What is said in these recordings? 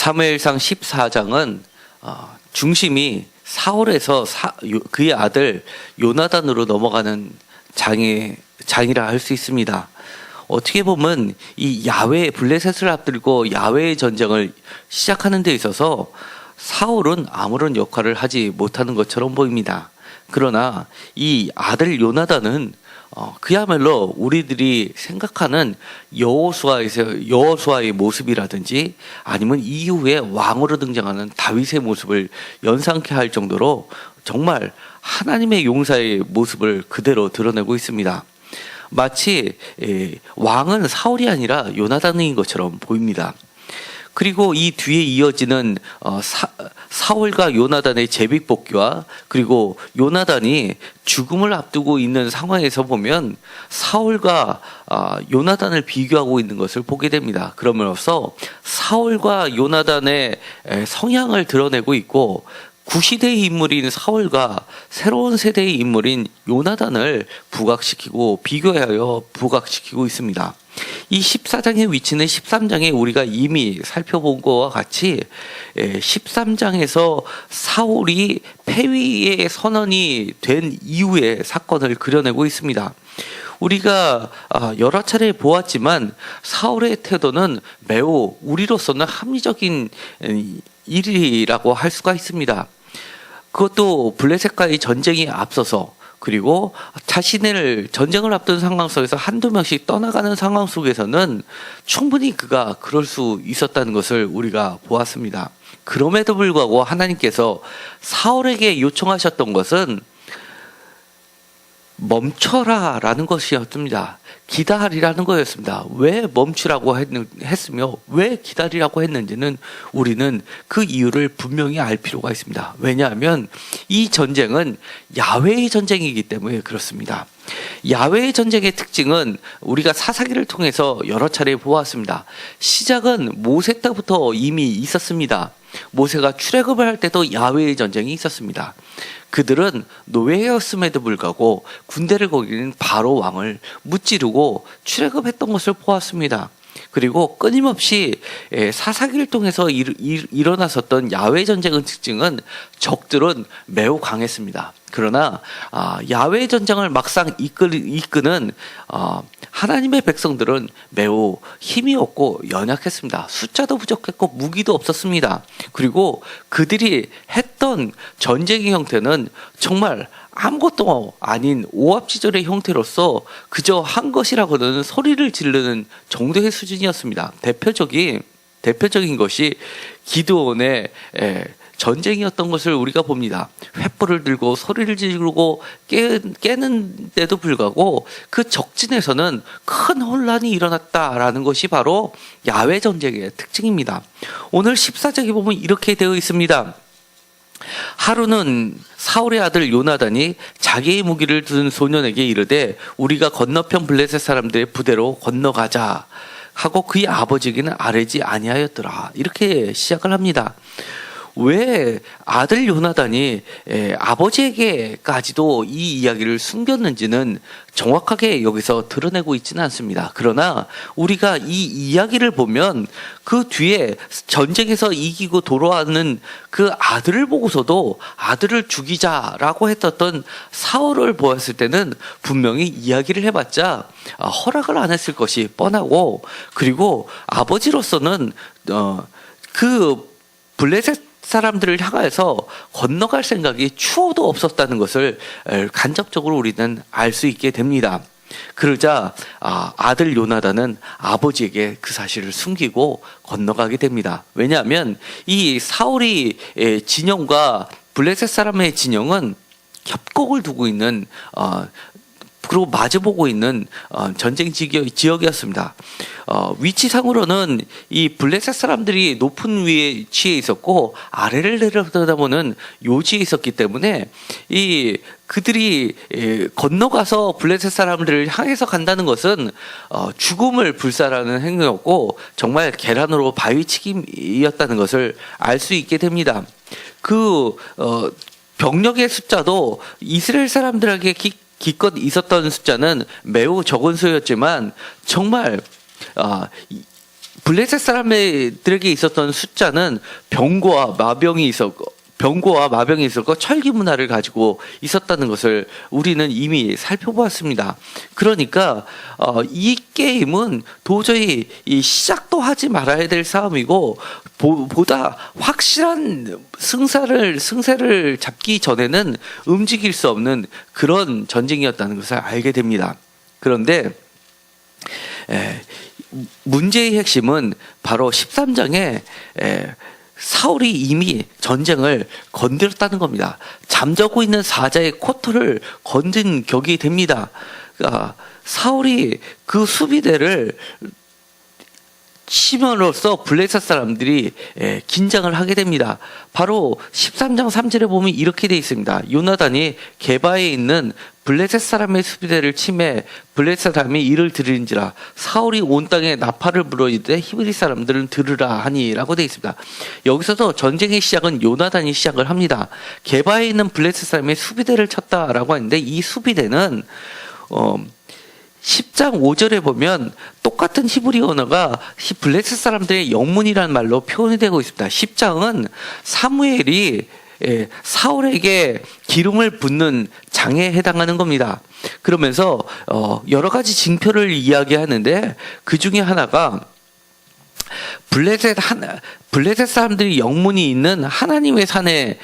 사무엘상 14장은 중심이 사울에서 그의 아들 요나단으로 넘어가는 장이라 할 수 있습니다. 어떻게 보면 이 야훼 블레셋을 앞들고 야훼의 전쟁을 시작하는 데 있어서 사울은 아무런 역할을 하지 못하는 것처럼 보입니다. 그러나 이 아들 요나단은 그야말로 우리들이 생각하는 여호수아의 모습이라든지 아니면 이후에 왕으로 등장하는 다윗의 모습을 연상케 할 정도로 정말 하나님의 용사의 모습을 그대로 드러내고 있습니다. 마치 왕은 사울이 아니라 요나단인 것처럼 보입니다. 그리고 이 뒤에 이어지는 사울과 요나단의 제비뽑기와 그리고 요나단이 죽음을 앞두고 있는 상황에서 보면 사울과 요나단을 비교하고 있는 것을 보게 됩니다. 그러면서 사울과 요나단의 성향을 드러내고 있고 구시대의 인물인 사울과 새로운 세대의 인물인 요나단을 비교하여 부각시키고 있습니다. 이 14장의 위치는 13장에 우리가 이미 살펴본 것과 같이 13장에서 사울이 패위의 선언이 된 이후의 사건을 그려내고 있습니다. 우리가 여러 차례 보았지만 사울의 태도는 매우 우리로서는 합리적인 일이라고 할 수가 있습니다. 그것도 블레셋과의 전쟁이 앞서서 그리고 자신을 전쟁을 앞둔 상황 속에서 한두 명씩 떠나가는 상황 속에서는 충분히 그가 그럴 수 있었다는 것을 우리가 보았습니다. 그럼에도 불구하고 하나님께서 사울에게 요청하셨던 것은 멈춰라 라는 것이었습니다. 기다리라는 거였습니다. 왜 멈추라고 했으며 왜 기다리라고 했는지는 우리는 그 이유를 분명히 알 필요가 있습니다. 왜냐하면 이 전쟁은 야훼의 전쟁이기 때문에 그렇습니다. 야훼의 전쟁의 특징은 우리가 사사기를 통해서 여러 차례 보았습니다. 시작은 모세 때부터 이미 있었습니다. 모세가 출애굽을 할 때도 야훼의 전쟁이 있었습니다. 그들은 노예였음에도 불구하고 군대를 거기는 바로 왕을 무찌르고 출애굽했던 것을 보았습니다. 그리고 끊임없이 사사기를 통해서 일어났었던 야훼 전쟁의 특징은 적들은 매우 강했습니다. 그러나 야훼 전쟁을 막상 이끄는 하나님의 백성들은 매우 힘이 없고 연약했습니다. 숫자도 부족했고 무기도 없었습니다. 그리고 그들이 했던 전쟁의 형태는 정말 아무것도 아닌 오합지졸의 형태로서 그저 한 것이라고는 소리를 지르는 정도의 수준이었습니다. 대표적인 것이 기드온의 전쟁이었던 것을 우리가 봅니다. 횃불을 들고 소리를 지르고 깨는데도 불구하고 그 적진에서는 큰 혼란이 일어났다라는 것이 바로 야훼 전쟁의 특징입니다. 오늘 14장에 보면 이렇게 되어 있습니다. 하루는 사울의 아들 요나단이 자기의 무기를 든 소년에게 이르되 우리가 건너편 블레셋 사람들의 부대로 건너가자 하고 그의 아버지에게는 아뢰지 아니하였더라. 이렇게 시작을 합니다. 왜 아들 요나단이 아버지에게까지도 이 이야기를 숨겼는지는 정확하게 여기서 드러내고 있지는 않습니다. 그러나 우리가 이 이야기를 보면 그 뒤에 전쟁에서 이기고 돌아오는 그 아들을 보고서도 아들을 죽이자라고 했었던 사울을 보았을 때는 분명히 이야기를 해봤자 허락을 안 했을 것이 뻔하고, 그리고 아버지로서는 그 블레셋 사람들을 향해서 건너갈 생각이 추호도 없었다는 것을 간접적으로 우리는 알 수 있게 됩니다. 그러자 아들 요나단은 아버지에게 그 사실을 숨기고 건너가게 됩니다. 왜냐하면 이 사울이 진영과 블레셋 사람의 진영은 협곡을 두고 있는 그리고 마주보고 있는 전쟁 지역이었습니다. 위치상으로는 이 블레셋 사람들이 높은 위치에 있었고 아래를 내려다보는 요지에 있었기 때문에 그들이 건너가서 블레셋 사람들을 향해서 간다는 것은 죽음을 불사라는 행위였고 정말 계란으로 바위치기였다는 것을 알 수 있게 됩니다. 병력의 숫자도 이스라엘 사람들에게 기껏 있었던 숫자는 매우 적은 수였지만 정말 블레셋 사람들에게 있었던 숫자는 병고와 마병이 있었고 철기 문화를 가지고 있었다는 것을 우리는 이미 살펴보았습니다. 그러니까 이 게임은 도저히 이 시작도 하지 말아야 될 싸움이고 보다 확실한 승세를 잡기 전에는 움직일 수 없는 그런 전쟁이었다는 것을 알게 됩니다. 그런데 문제의 핵심은 바로 13장에 사울이 이미 전쟁을 건드렸다는 겁니다. 잠자고 있는 사자의 코털을 건든 격이 됩니다. 그러니까 사울이 그 수비대를 치면으로써 블레셋 사람들이 긴장을 하게 됩니다. 바로 13장 3절에 보면 이렇게 되어 있습니다. 요나단이 게바에 있는 블레셋 사람의 수비대를 치매 블레셋 사람이 이를 들은지라 사울이 온 땅에 나팔을 불어이되 히브리 사람들은 들으라 하니라고 되어 있습니다. 여기서도 전쟁의 시작은 요나단이 시작을 합니다. 게바에 있는 블레셋 사람의 수비대를 쳤다라고 하는데 이 수비대는 10장 5절에 보면 똑같은 히브리 언어가 블레셋 사람들의 영문이라는 말로 표현이 되고 있습니다. 10장은 사무엘이 사울에게 기름을 붓는 장에 해당하는 겁니다. 그러면서 여러 가지 징표를 이야기하는데 그 중에 하나가 블레셋 사람들이 영문이 있는 하나님의 산에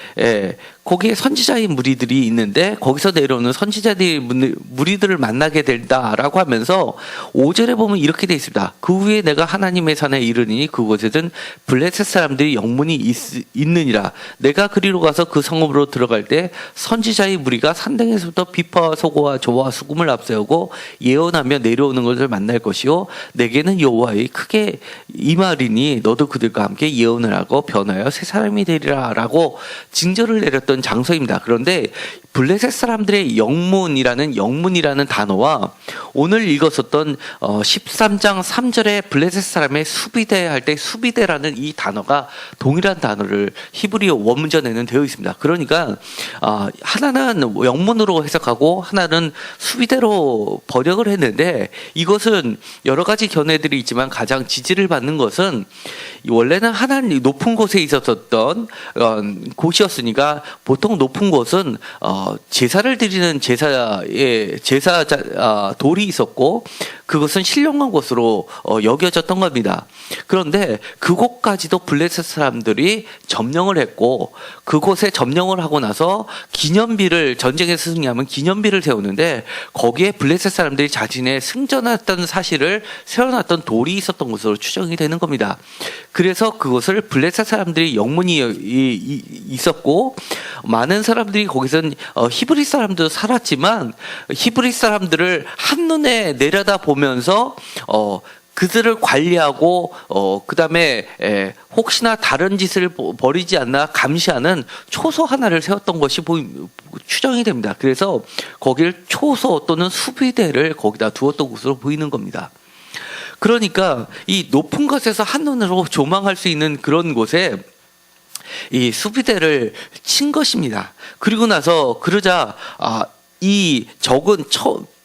거기에 선지자의 무리들이 있는데 거기서 내려오는 선지자들의 무리들을 만나게 된다라고 하면서 5절에 보면 이렇게 되어 있습니다. 그 후에 내가 하나님의 산에 이르니 그곳에는 블레셋 사람들이 영문이 있느니라. 내가 그리로 가서 그 성읍으로 들어갈 때 선지자의 무리가 산등에서부터 비파와 소고와 조와 수금을 앞세우고 예언하며 내려오는 것을 만날 것이요 내게는 여호와의 크게 임하리니 너도 그들과 함께 예언을 하고 변하여 새 사람이 되리라 라고 징조를 내렸던 장소입니다. 그런데 블레셋 사람들의 영문이라는 단어와 오늘 읽었었던 13장 3절에 블레셋 사람의 수비대 할 때 수비대라는 이 단어가 동일한 단어를 히브리 원문전에는 되어 있습니다. 그러니까 하나는 영문으로 해석하고 하나는 수비대로 번역을 했는데 이것은 여러 가지 견해들이 있지만 가장 지지를 받는 것은 원래는 하나님 높은 곳에 있었던 곳이었으니까 보통 높은 곳은 제사를 드리는 돌이 있었고 그것은 신령한 곳으로 여겨졌던 겁니다. 그런데 그곳까지도 블레셋 사람들이 점령을 했고 그곳에 점령을 하고 나서 전쟁에서 승리하면 기념비를 세우는데 거기에 블레셋 사람들이 자신의 승전했던 사실을 세워놨던 돌이 있었던 것으로 추정이 되는 겁니다. 그래서 그것을 블레셋 사람들이 영문이 있었고 많은 사람들이 거기서는 히브리 사람도 살았지만 히브리 사람들을 한눈에 내려다 보면서 그들을 관리하고 그 다음에 혹시나 다른 짓을 벌이지 않나 감시하는 초소 하나를 세웠던 것이 추정이 됩니다. 그래서 거기를 초소 또는 수비대를 거기다 두었던 것으로 보이는 겁니다. 그러니까 이 높은 곳에서 한눈으로 조망할 수 있는 그런 곳에 이 수비대를 친 것입니다. 그리고 나서 그러자 이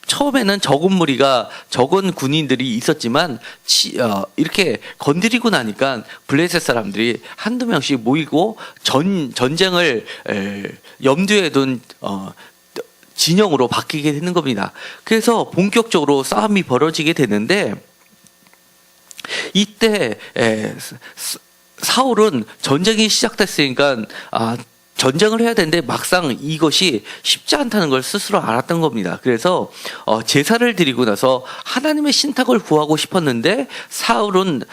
처음에는 적은 군인들이 있었지만 이렇게 건드리고 나니까 블레셋 사람들이 한두 명씩 모이고 전쟁을 염두에 둔 진영으로 바뀌게 되는 겁니다. 그래서 본격적으로 싸움이 벌어지게 되는데 이때 사울은 전쟁이 시작됐으니까 전쟁을 해야 되는데 막상 이것이 쉽지 않다는 걸 스스로 알았던 겁니다. 그래서 제사를 드리고 나서 하나님의 신탁을 구하고 싶었는데 사울은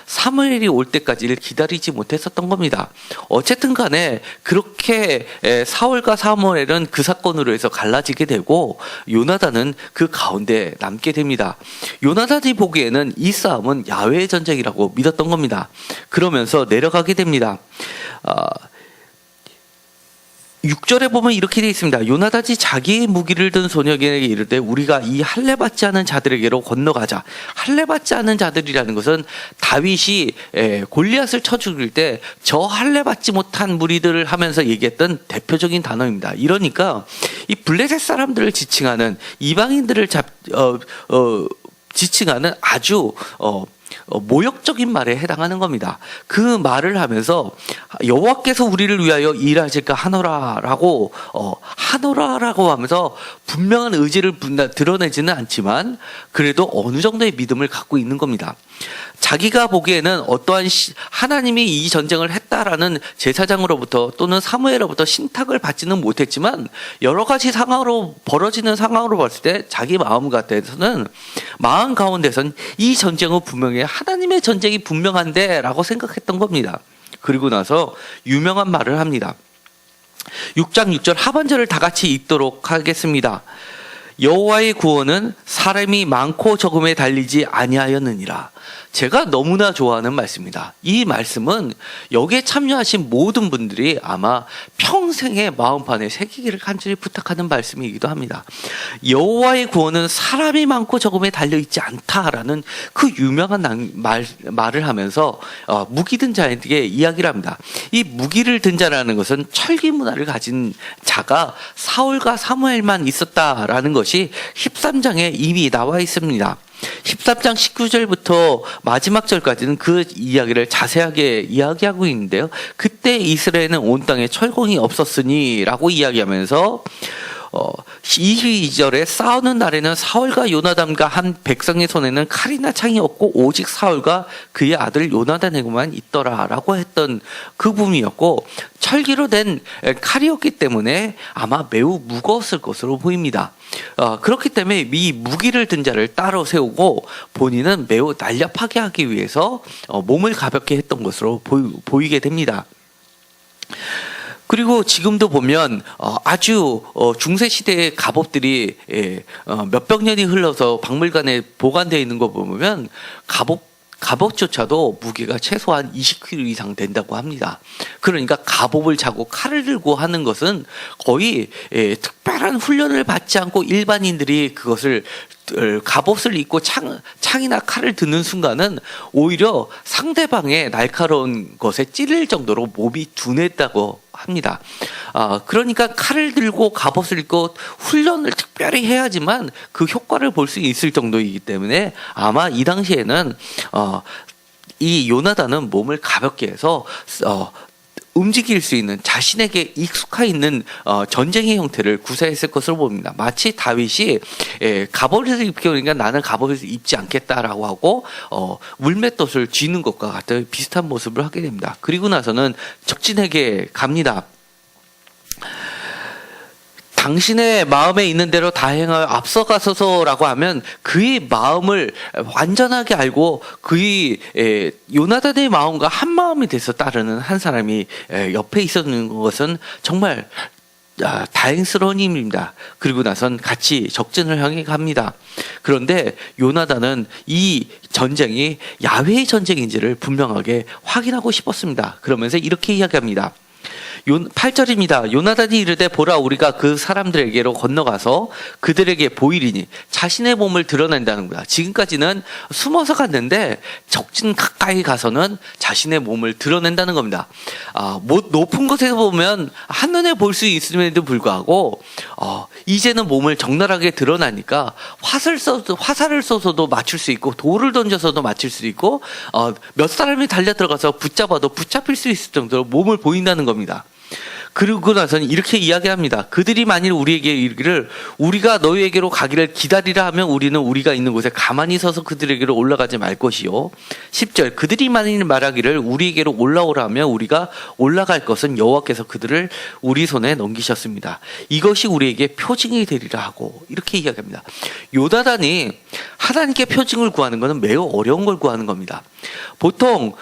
사무엘이 올 때까지를 기다리지 못했었던 겁니다. 어쨌든 간에 그렇게 사울과 사무엘은 그 사건으로 해서 갈라지게 되고 요나단은 그 가운데 남게 됩니다. 요나단이 보기에는 이 싸움은 야훼의 전쟁이라고 믿었던 겁니다. 그러면서 내려가게 됩니다. 6절에 보면 이렇게 되어 있습니다. 요나단이 자기의 무기를 든 소녀에게 이르되 우리가 이 할례받지 않은 자들에게로 건너가자. 할례받지 않은 자들이라는 것은 다윗이 골리앗을 쳐 죽일 때 저 할례받지 못한 무리들을 하면서 얘기했던 대표적인 단어입니다. 이러니까 이 블레셋 사람들을 지칭하는 이방인들을 지칭하는 아주 모욕적인 말에 해당하는 겁니다. 그 말을 하면서 여호와께서 우리를 위하여 일하실까 하노라라고 하노라라고 하면서 분명한 의지를 드러내지는 않지만 그래도 어느 정도의 믿음을 갖고 있는 겁니다. 자기가 보기에는 어떠한 하나님이 이 전쟁을 했다라는 제사장으로부터 또는 사무엘로부터 신탁을 받지는 못했지만 여러 가지 상황으로 벌어지는 상황으로 봤을 때 자기 마음 가운데서는 이 전쟁은 분명히 하나님의 전쟁이 분명한데 라고 생각했던 겁니다. 그리고 나서 유명한 말을 합니다. 6장 6절 하반절을 다 같이 읽도록 하겠습니다. 여호와의 구원은 사람이 많고 적음에 달리지 아니하였느니라. 제가 너무나 좋아하는 말씀입니다. 이 말씀은 여기에 참여하신 모든 분들이 아마 평생의 마음판에 새기기를 간절히 부탁하는 말씀이기도 합니다. 여호와의 구원은 사람이 많고 적음에 달려있지 않다라는 그 유명한 말을 하면서 무기 든 자에게 이야기를 합니다. 이 무기를 든 자라는 것은 철기 문화를 가진 자가 사울과 사무엘만 있었다라는 것이 13장에 이미 나와 있습니다. 13장 19절부터 마지막 절까지는 그 이야기를 자세하게 이야기하고 있는데요. 그때 이스라엘은 온 땅에 철공이 없었으니 라고 이야기하면서 22절에 싸우는 날에는 사울과 요나단과 한 백성의 손에는 칼이나 창이 없고 오직 사울과 그의 아들 요나단에게만 있더라 라고 했던 그 부분이었고 철기로 된 칼이었기 때문에 아마 매우 무거웠을 것으로 보입니다. 그렇기 때문에 이 무기를 든 자를 따로 세우고 본인은 매우 날렵하게 하기 위해서 몸을 가볍게 했던 것으로 보이게 됩니다. 그리고 지금도 보면 아주 중세 시대의 갑옷들이 몇백 년이 흘러서 박물관에 보관되어 있는 거 보면 갑옷조차도 무게가 최소한 20kg 이상 된다고 합니다. 그러니까 갑옷을 차고 칼을 들고 하는 것은 거의 특별한 훈련을 받지 않고 일반인들이 그것을 갑옷을 입고 창이나 칼을 드는 순간은 오히려 상대방의 날카로운 것에 찔릴 정도로 몸이 둔했다고 합니다. 그러니까 칼을 들고 갑옷을 입고 훈련을 특별히 해야지만 그 효과를 볼 수 있을 정도이기 때문에 아마 이 당시에는 이 요나단은 몸을 가볍게 해서 움직일 수 있는 자신에게 익숙해 있는 전쟁의 형태를 구사했을 것으로 봅니다. 마치 다윗이 갑옷을 입게 오니까 나는 갑옷을 입지 않겠다라고 하고 물맷돌을 쥐는 것과 같은 비슷한 모습을 하게 됩니다. 그리고 나서는 적진에게 갑니다. 당신의 마음에 있는 대로 다 행하여 앞서가소서라고 하면 그의 마음을 완전하게 알고 그의 요나단의 마음과 한 마음이 돼서 따르는 한 사람이 옆에 있었는 것은 정말 다행스러운 일입니다. 그리고 나선 같이 적진을 향해 갑니다. 그런데 요나단은 이 전쟁이 야훼의 전쟁인지를 분명하게 확인하고 싶었습니다. 그러면서 이렇게 이야기합니다. 8절입니다. 요나단이 이르되 보라 우리가 그 사람들에게로 건너가서 그들에게 보이리니 자신의 몸을 드러낸다는 거야. 지금까지는 숨어서 갔는데 적진 가까이 가서는 자신의 몸을 드러낸다는 겁니다. 높은 곳에서 보면 한눈에 볼 수 있음에도 불구하고 이제는 몸을 적나라하게 드러나니까 화살을 쏘서도 맞출 수 있고 돌을 던져서도 맞출 수 있고 몇 사람이 달려 들어가서 붙잡아도 붙잡힐 수 있을 정도로 몸을 보인다는 겁니다. 그리고 나서는 이렇게 이야기합니다. 그들이 만일 우리에게 이르기를 우리가 너희에게로 가기를 기다리라 하면 우리는 우리가 있는 곳에 가만히 서서 그들에게로 올라가지 말 것이요. 10절 그들이 만일 말하기를 우리에게로 올라오라 하면 우리가 올라갈 것은 여호와께서 그들을 우리 손에 넘기셨습니다. 이것이 우리에게 표징이 되리라 하고 이렇게 이야기합니다. 요나단이 하나님께 표징을 구하는 것은 매우 어려운 걸 구하는 겁니다. 보통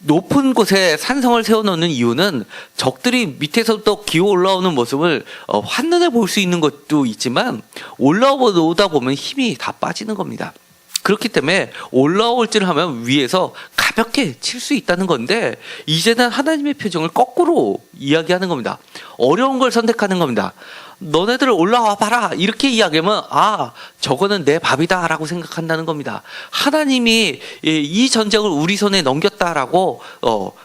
높은 곳에 산성을 세워놓는 이유는 적들이 밑에서부터 기어 올라오는 모습을 한눈에 볼 수 있는 것도 있지만 올라오다 보면 힘이 다 빠지는 겁니다. 그렇기 때문에 올라올 줄 하면 위에서 가볍게 칠 수 있다는 건데 이제는 하나님의 표정을 거꾸로 이야기하는 겁니다. 어려운 걸 선택하는 겁니다. 너네들 올라와 봐라 이렇게 이야기하면 저거는 내 밥이다 라고 생각한다는 겁니다. 하나님이 이 전쟁을 우리 손에 넘겼다라고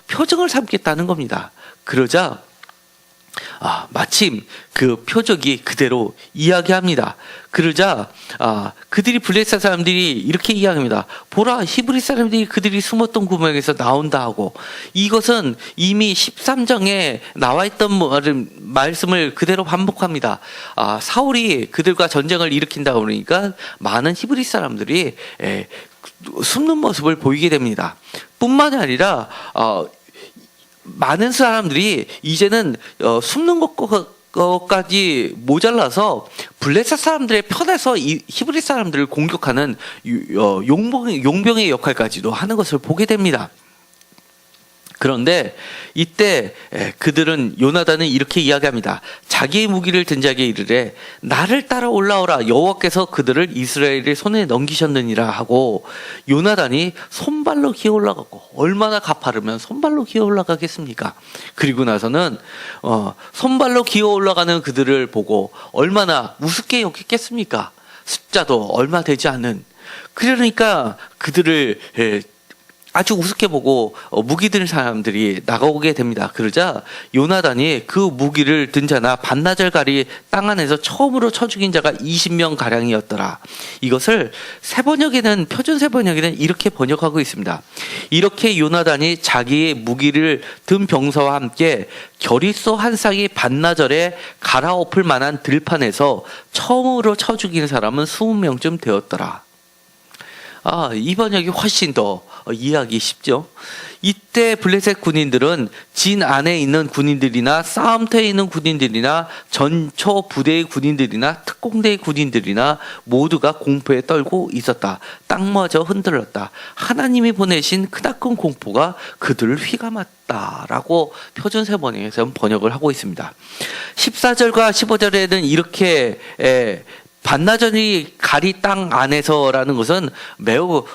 표징을 삼겠다는 겁니다. 그러자 마침 그 표적이 그대로 이야기합니다. 그러자 그들이 블레셋 사람들이 이렇게 이야기합니다. 보라, 히브리 사람들이 그들이 숨었던 구멍에서 나온다 하고, 이것은 이미 13장에 나와 있던 말씀을 그대로 반복합니다. 사울이 그들과 전쟁을 일으킨다 그러니까 많은 히브리 사람들이 숨는 모습을 보이게 됩니다. 뿐만이 아니라 많은 사람들이 이제는 숨는 것까지 모자라서 블레셋 사람들의 편에서 이 히브리 사람들을 공격하는 용병의 역할까지도 하는 것을 보게 됩니다. 그런데 이때 그들은, 요나단은 이렇게 이야기합니다. 자기의 무기를 든 자에게 이르되 나를 따라 올라오라, 여호와께서 그들을 이스라엘의 손에 넘기셨느니라 하고, 요나단이 손발로 기어 올라가고, 얼마나 가파르면 손발로 기어 올라가겠습니까? 그리고 나서는 손발로 기어 올라가는 그들을 보고 얼마나 우습게 여겼겠습니까? 숫자도 얼마 되지 않은. 그러니까 그들을 아주 우습게 보고 무기 든 사람들이 나가오게 됩니다. 그러자 요나단이 그 무기를 든 자나 반나절가리 땅 안에서 처음으로 쳐 죽인 자가 20명 가량이었더라. 이것을 표준 세번역에는 이렇게 번역하고 있습니다. 이렇게 요나단이 자기의 무기를 든 병사와 함께 결의소 한 쌍이 반나절에 갈아엎을 만한 들판에서 처음으로 쳐 죽인 사람은 20명쯤 되었더라. 이 번역이 훨씬 더 이해하기 쉽죠. 이때 블레셋 군인들은 진 안에 있는 군인들이나 싸움터에 있는 군인들이나 전초 부대의 군인들이나 특공대의 군인들이나 모두가 공포에 떨고 있었다. 땅마저 흔들렸다. 하나님이 보내신 크나큰 공포가 그들을 휘감았다라고 표준 세번역에서 번역을 하고 있습니다. 14절과 15절에는 이렇게 반나절이 가리 땅 안에서라는 것은 매우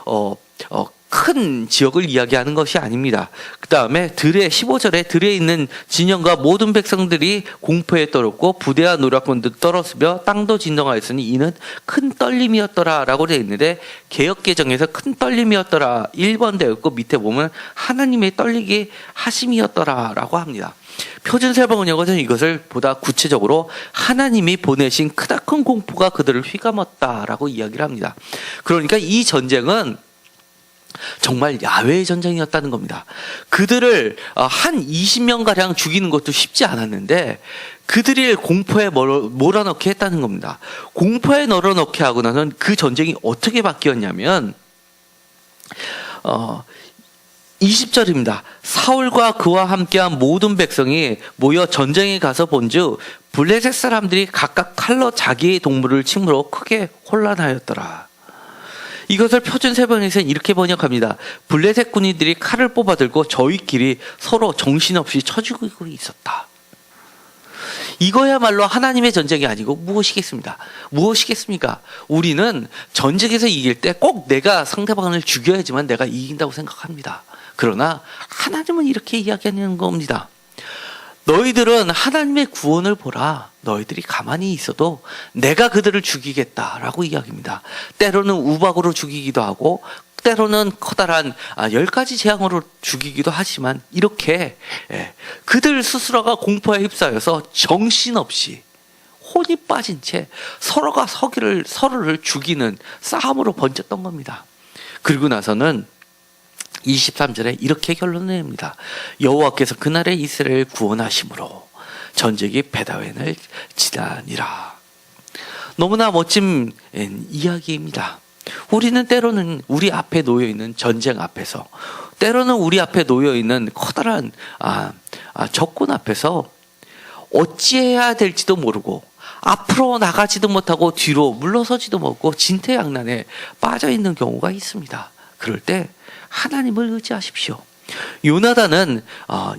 큰 지역을 이야기하는 것이 아닙니다. 그 다음에 15절에 들에 있는 진영과 모든 백성들이 공포에 떨었고 부대와 노략군도 떨었으며 땅도 진동하였으니 이는 큰 떨림이었더라 라고 되어 있는데, 개역개정에서 큰 떨림이었더라 1번 되어 있고, 밑에 보면 하나님의 떨리게 하심이었더라 라고 합니다. 표준 세번역은 이것을 보다 구체적으로 하나님이 보내신 크나큰 공포가 그들을 휘감았다라고 이야기를 합니다. 그러니까 이 전쟁은 정말 야훼의 전쟁이었다는 겁니다. 그들을 한 20명가량 죽이는 것도 쉽지 않았는데 그들이 공포에 몰아넣게 했다는 겁니다. 공포에 몰아넣게 하고 나서는 그 전쟁이 어떻게 바뀌었냐면 20절입니다. 사울과 그와 함께한 모든 백성이 모여 전쟁에 가서 본즉 블레셋 사람들이 각각 칼로 자기의 동물을 침으로 크게 혼란하였더라. 이것을 표준 세번역에서는 이렇게 번역합니다. 블레셋 군인들이 칼을 뽑아들고 저희끼리 서로 정신없이 쳐 죽이고 있었다. 이거야말로 하나님의 전쟁이 아니고 무엇이겠습니까? 우리는 전쟁에서 이길 때 꼭 내가 상대방을 죽여야지만 내가 이긴다고 생각합니다. 그러나 하나님은 이렇게 이야기하는 겁니다. 너희들은 하나님의 구원을 보라. 너희들이 가만히 있어도 내가 그들을 죽이겠다라고 이야기합니다. 때로는 우박으로 죽이기도 하고 때로는 커다란 10가지 재앙으로 죽이기도 하지만, 이렇게 그들 스스로가 공포에 휩싸여서 정신없이 혼이 빠진 채 서로가 서로를 죽이는 싸움으로 번졌던 겁니다. 그리고 나서는 23절에 이렇게 결론을 냅니다. 여호와께서 그날에 이스라엘을 구원하심으로 전쟁이 베다웬을 지나니라. 너무나 멋진 이야기입니다. 우리는 때로는 우리 앞에 놓여있는 전쟁 앞에서, 때로는 우리 앞에 놓여있는 커다란 적군 앞에서 어찌해야 될지도 모르고 앞으로 나가지도 못하고 뒤로 물러서지도 못하고 진퇴양난에 빠져있는 경우가 있습니다. 그럴 때 하나님을 의지하십시오. 요나단은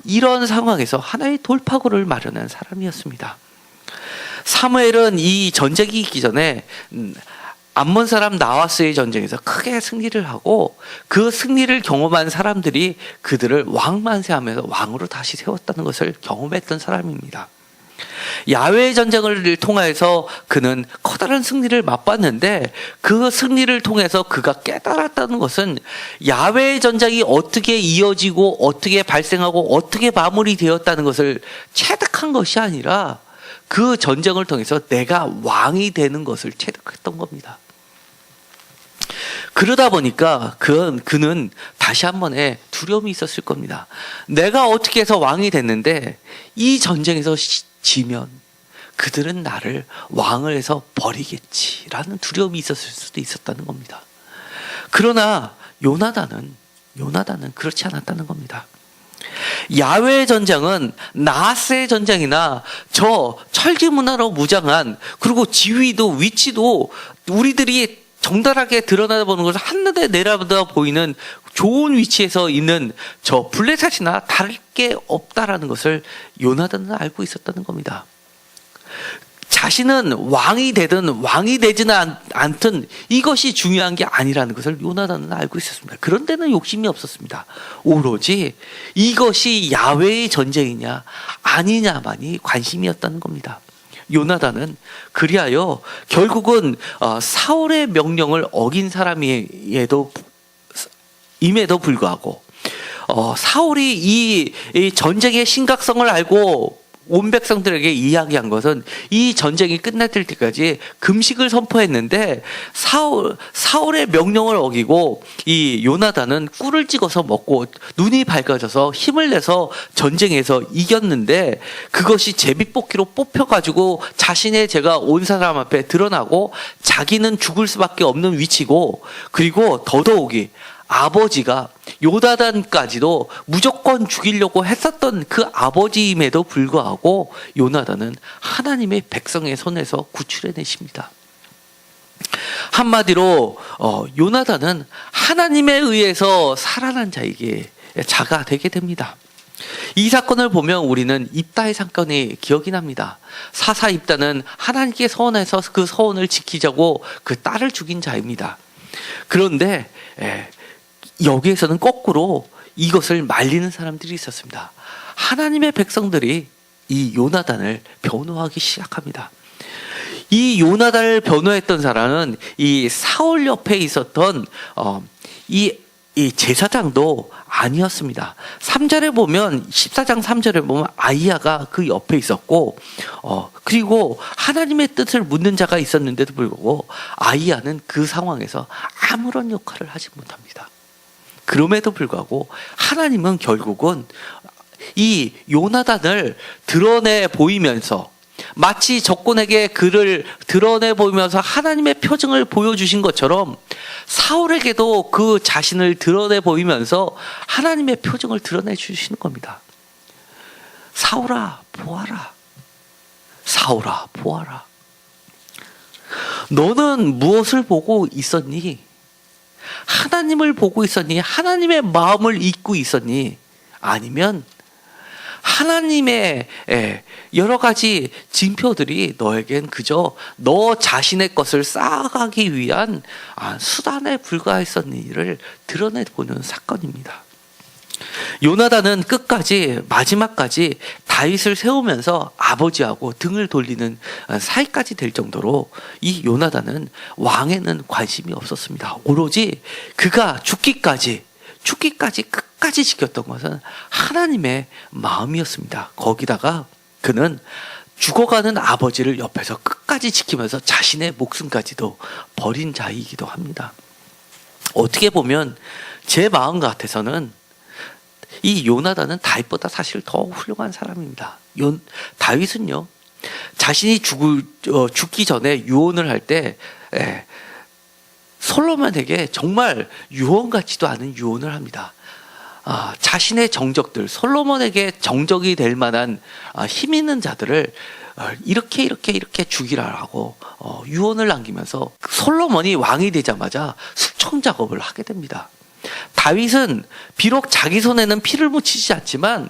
이런 상황에서 하나의 돌파구를 마련한 사람이었습니다. 사무엘은 이 전쟁이 있기 전에 암몬 사람 나하스의 전쟁에서 크게 승리를 하고, 그 승리를 경험한 사람들이 그들을 왕만세하면서 왕으로 다시 세웠다는 것을 경험했던 사람입니다. 야훼의 전쟁을 통해서 그는 커다란 승리를 맛봤는데 그 승리를 통해서 그가 깨달았다는 것은 야훼의 전쟁이 어떻게 이어지고 어떻게 발생하고 어떻게 마무리되었다는 것을 체득한 것이 아니라 그 전쟁을 통해서 내가 왕이 되는 것을 체득했던 겁니다. 그러다 보니까 그는 다시 한 번의 두려움이 있었을 겁니다. 내가 어떻게 해서 왕이 됐는데 이 전쟁에서 지면 그들은 나를 왕을 해서 버리겠지라는 두려움이 있었을 수도 있었다는 겁니다. 그러나 요나단은 그렇지 않았다는 겁니다. 야훼의 전쟁은 나하스의 전쟁이나 저 철기 문화로 무장한, 그리고 지위도 위치도 우리들이 정달하게 드러나 보는 것을 한눈에 내려다 보이는 좋은 위치에서 있는 저 블레셋이나 다를 게 없다라는 것을 요나단은 알고 있었다는 겁니다. 자신은 왕이 되든 왕이 되지는 않든 이것이 중요한 게 아니라는 것을 요나단은 알고 있었습니다. 그런 데는 욕심이 없었습니다. 오로지 이것이 야훼의 전쟁이냐 아니냐만이 관심이었다는 겁니다. 요나단은 그리하여 결국은 사울의 명령을 어긴 사람임에도 불구하고 사울이 이 전쟁의 심각성을 알고 온 백성들에게 이야기한 것은 이 전쟁이 끝날 때까지 금식을 선포했는데 사울의 명령을 어기고 이 요나단은 꿀을 찍어서 먹고 눈이 밝아져서 힘을 내서 전쟁에서 이겼는데 그것이 제비뽑기로 뽑혀가지고 자신의 죄가 온 사람 앞에 드러나고 자기는 죽을 수밖에 없는 위치고, 그리고 더더욱이 아버지가 요나단까지도 무조건 죽이려고 했었던 그 아버지임에도 불구하고 요나단은 하나님의 백성의 손에서 구출해내십니다. 한마디로 요나단은 하나님에 의해서 살아난 자가 되게 됩니다. 이 사건을 보면 우리는 입다의 사건이 기억이 납니다. 사사 입다는 하나님께 서원해서 그 서원을 지키자고 그 딸을 죽인 자입니다. 그런데 여기에서는 거꾸로 이것을 말리는 사람들이 있었습니다. 하나님의 백성들이 이 요나단을 변호하기 시작합니다. 이 요나단을 변호했던 사람은 이 사울 옆에 있었던 이 제사장도 아니었습니다. 3절에 보면 14장 3절에 보면 아이야가 그 옆에 있었고 그리고 하나님의 뜻을 묻는 자가 있었는데도 불구하고 아이야는 그 상황에서 아무런 역할을 하지 못합니다. 그럼에도 불구하고 하나님은 결국은 이 요나단을 드러내 보이면서 마치 적군에게 그를 드러내 보이면서 하나님의 표징을 보여주신 것처럼 사울에게도 그 자신을 드러내 보이면서 하나님의 표징을 드러내 주시는 겁니다. 사울아 보아라. 사울아 보아라. 너는 무엇을 보고 있었니? 하나님을 보고 있었니? 하나님의 마음을 잊고 있었니? 아니면 하나님의 여러 가지 징표들이 너에겐 그저 너 자신의 것을 쌓아가기 위한 수단에 불과했었니를 드러내보는 사건입니다. 요나단은 마지막까지 다윗을 세우면서 아버지하고 등을 돌리는 사이까지 될 정도로 이 요나단은 왕에는 관심이 없었습니다. 오로지 그가 죽기까지 끝까지 지켰던 것은 하나님의 마음이었습니다. 거기다가 그는 죽어가는 아버지를 옆에서 끝까지 지키면서 자신의 목숨까지도 버린 자이기도 합니다. 어떻게 보면 제 마음 같아서는 이 요나단은 다윗보다 사실 더 훌륭한 사람입니다. 다윗은요, 자신이 죽기 전에 유언을 할 때 솔로몬에게 정말 유언 같지도 않은 유언을 합니다. 자신의 정적들, 솔로몬에게 정적이 될 만한 힘 있는 자들을 이렇게 죽이라라고 유언을 남기면서 솔로몬이 왕이 되자마자 숙청 작업을 하게 됩니다. 다윗은 비록 자기 손에는 피를 묻히지 않지만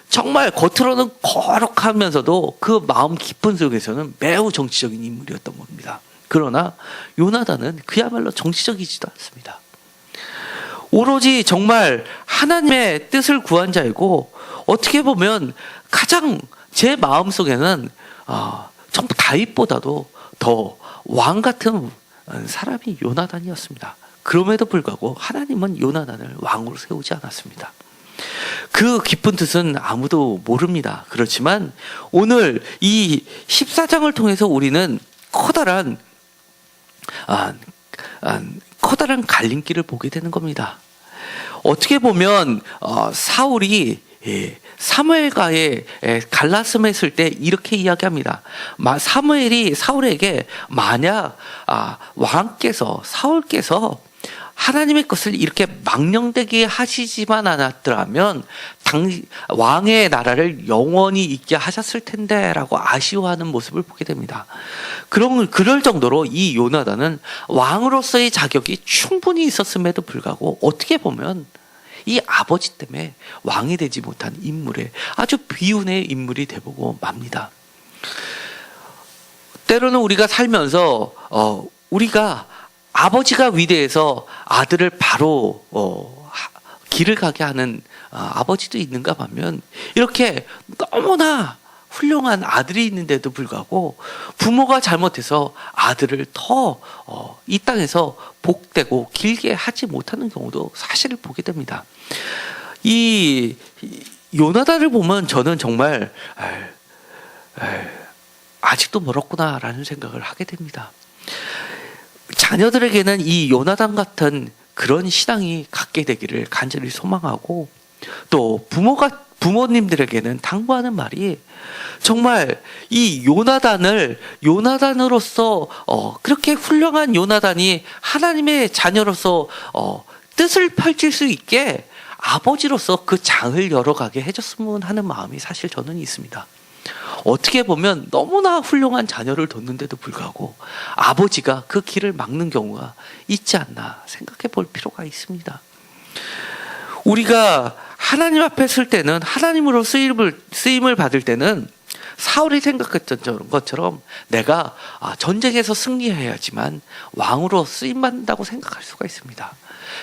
정말 겉으로는 거룩하면서도 그 마음 깊은 속에서는 매우 정치적인 인물이었던 겁니다. 그러나 요나단은 그야말로 정치적이지도 않습니다. 오로지 정말 하나님의 뜻을 구한 자이고, 어떻게 보면 가장 제 마음속에는 다윗보다도 더 왕 같은 사람이 요나단이었습니다. 그럼에도 불구하고 하나님은 요나단을 왕으로 세우지 않았습니다. 그 깊은 뜻은 아무도 모릅니다. 그렇지만 오늘 이 14장을 통해서 우리는 커다란 갈림길을 보게 되는 겁니다. 어떻게 보면 사울이 사무엘과의 갈라섬에 있을 때 이렇게 이야기합니다. 사무엘이 사울에게 만약 사울께서 하나님의 것을 이렇게 망령되게 하시지만 않았더라면 왕의 나라를 영원히 있게 하셨을 텐데 라고 아쉬워하는 모습을 보게 됩니다. 그럴 정도로 이 요나단은 왕으로서의 자격이 충분히 있었음에도 불구하고 어떻게 보면 이 아버지 때문에 왕이 되지 못한 인물의 아주 비운의 인물이 되고 맙니다. 때로는 우리가 살면서 우리가 아버지가 위대해서 아들을 바로 길을 가게 하는 아버지도 있는가 하면 이렇게 너무나 훌륭한 아들이 있는데도 불구하고 부모가 잘못해서 아들을 더 이 땅에서 복되고 길게 하지 못하는 경우도 사실을 보게 됩니다. 이 요나단을 보면 저는 정말 아직도 멀었구나라는 생각을 하게 됩니다. 자녀들에게는 이 요나단 같은 그런 신앙이 갖게 되기를 간절히 소망하고, 또 부모님들에게는 당부하는 말이 정말 이 요나단으로서 그렇게 훌륭한 요나단이 하나님의 자녀로서 뜻을 펼칠 수 있게 아버지로서 그 장을 열어가게 해줬으면 하는 마음이 사실 저는 있습니다. 어떻게 보면 너무나 훌륭한 자녀를 뒀는데도 불구하고 아버지가 그 길을 막는 경우가 있지 않나 생각해 볼 필요가 있습니다. 우리가 하나님 앞에 설 때는, 하나님으로 쓰임을 받을 때는 사울이 생각했던 것처럼 내가 전쟁에서 승리해야지만 왕으로 쓰임받는다고 생각할 수가 있습니다.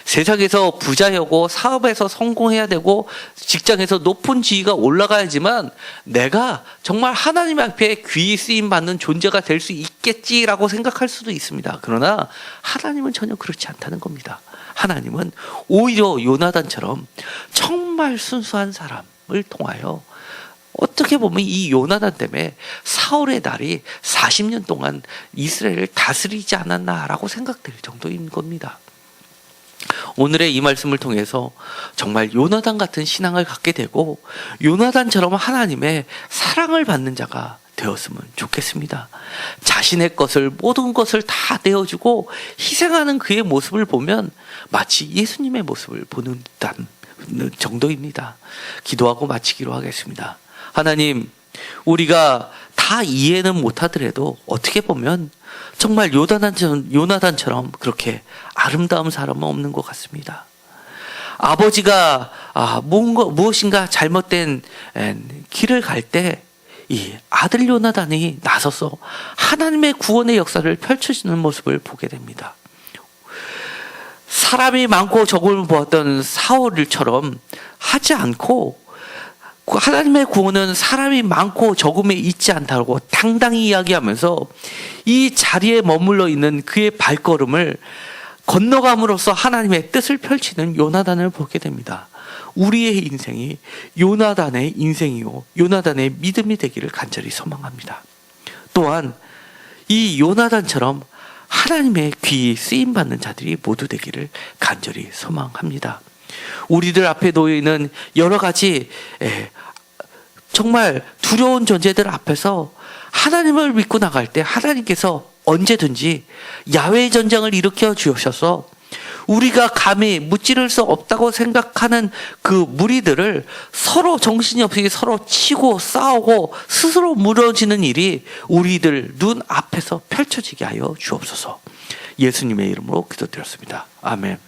세상에서 부자여고 사업에서 성공해야 되고 직장에서 높은 지위가 올라가야지만 내가 정말 하나님 앞에 귀히 쓰임받는 존재가 될 수 있겠지라고 생각할 수도 있습니다. 그러나 하나님은 전혀 그렇지 않다는 겁니다. 하나님은 오히려 요나단처럼 정말 순수한 사람을 통하여, 어떻게 보면 이 요나단 때문에 사울의 날이 40년 동안 이스라엘을 다스리지 않았나라고 생각될 정도인 겁니다. 오늘의 이 말씀을 통해서 정말 요나단 같은 신앙을 갖게 되고 요나단처럼 하나님의 사랑을 받는 자가 되었으면 좋겠습니다. 자신의 것을, 모든 것을 다 내어주고 희생하는 그의 모습을 보면 마치 예수님의 모습을 보는 듯한 정도입니다. 기도하고 마치기로 하겠습니다. 하나님, 우리가 다 이해는 못하더라도 어떻게 보면 정말 요나단처럼 그렇게 아름다운 사람은 없는 것 같습니다. 아버지가 무엇인가 잘못된 길을 갈 때 이 아들 요나단이 나서서 하나님의 구원의 역사를 펼쳐지는 모습을 보게 됩니다. 사람이 많고 적음을 보았던 사울처럼 하지 않고 하나님의 구원은 사람이 많고 적음에 있지 않다고 당당히 이야기하면서 이 자리에 머물러 있는 그의 발걸음을 건너감으로써 하나님의 뜻을 펼치는 요나단을 보게 됩니다. 우리의 인생이 요나단의 인생이요 요나단의 믿음이 되기를 간절히 소망합니다. 또한 이 요나단처럼 하나님의 귀히 쓰임받는 자들이 모두 되기를 간절히 소망합니다. 우리들 앞에 놓여 있는 여러 가지 정말 두려운 존재들 앞에서 하나님을 믿고 나갈 때 하나님께서 언제든지 야훼의 전쟁을 일으켜 주셔서 우리가 감히 무찌를 수 없다고 생각하는 그 무리들을 서로 정신이 없이 서로 치고 싸우고 스스로 무너지는 일이 우리들 눈 앞에서 펼쳐지게 하여 주옵소서. 예수님의 이름으로 기도드렸습니다. 아멘.